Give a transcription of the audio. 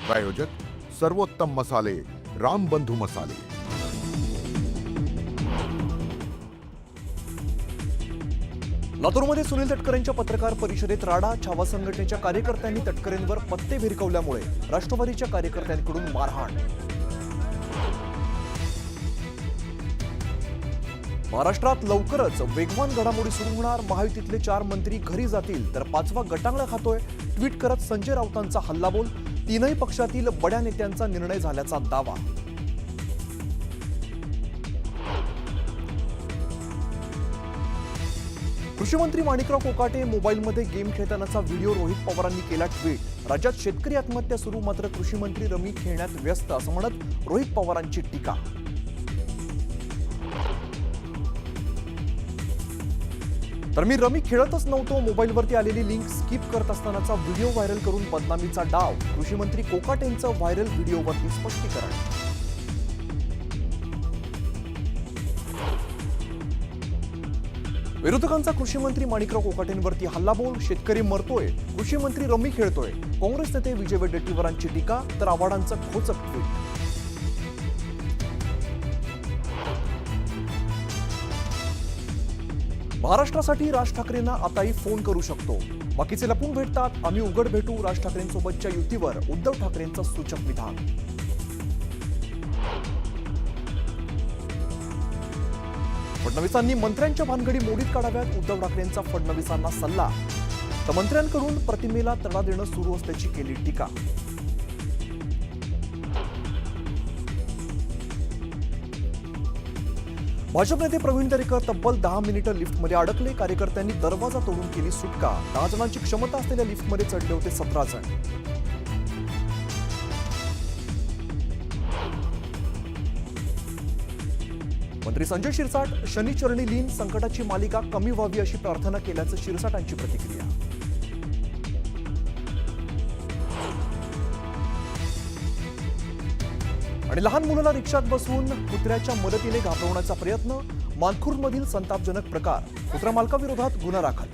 प्रायोजक सर्वोत्तम मसाले, रामबंधू मसाले। लातूरमध्ये सुनील तटकरेंच्या पत्रकार परिषदेत राडा। छावा संघटनेच्या कार्यकर्त्यांनी तटकरेंवर पत्ते भिरकवल्यामुळे राष्ट्रवादीच्या कार्यकर्त्यांकडून मारहाण। महाराष्ट्रात लवकरच वेगवान घडामोडी सुरू होणार। महायुतीतले 4 मंत्री घरी जातील तर 5वा गटांगळा खातोय। ट्विट करत संजय राऊतांचा हल्लाबोल। तीनही पक्षातील बड्या नेत्यांचा निर्णय झाल्याचा दावा। कृषी मंत्री माणिकराव कोकाटे मोबाईलमध्ये गेम खेळतानाचा व्हिडिओ रोहित पवारांनी केला ट्विट। राज्यात शेतकरी आत्महत्या सुरू, मात्र कृषी मंत्री रमी खेळण्यात व्यस्त असं म्हणत रोहित पवारांची टीका। तर मी रमी खेळतच नव्हतो, मोबाईलवरती आलेली लिंक स्किप करत असतानाचा व्हिडिओ व्हायरल करून बदनामीचा डाव। कृषी मंत्री कोकाटेंचं व्हायरल व्हिडिओवरती स्पष्टीकरण। विरोधकांचा कृषी मंत्री माणिकराव कोकाटेंवरती हल्लाबोल। शेतकरी मरतोय, कृषी मंत्री रमी खेळतोय। काँग्रेस नेते विजय वडेट्टीवारांची टीका तर आव्हाडांचं खोचक ट्विट। महाराष्ट्रासाठी राज ठाकरेंना आताही फोन करू शकतो, बाकीचे लपून भेटतात, आम्ही उघड भेटू। राज ठाकरेंसोबतच्या युतीवर उद्धव ठाकरेंचं सूचक विधान। फडणवीसांनी मंत्र्यांच्या भानगडी मोडीत काढाव्यात, उद्धव ठाकरेंचा फडणवीसांना सल्ला। तर मंत्र्यांकडून प्रतिमेला तडा देणं सुरू असल्याची केली टीका। भाजप नेते प्रवीण दरेकर तब्बल 10 मिनिटं लिफ्टमध्ये अडकले। कार्यकर्त्यांनी दरवाजा तोडून केली सुटका। 10 जणांची क्षमता असलेल्या लिफ्टमध्ये चढले होते 17 जण। मंत्री संजय शिरसाट शनिचरणी लीन, संकटाची मालिका कमी व्हावी अशी प्रार्थना केल्याचं शिरसाटांची प्रतिक्रिया। आणि लहान मुलाला रिक्षात बसवून कुत्र्याच्या मदतीने घाबरवण्याचा प्रयत्न। मानखुर्दमधील संतापजनक प्रकार, कुत्रा मालकाविरोधात गुन्हा दाखल।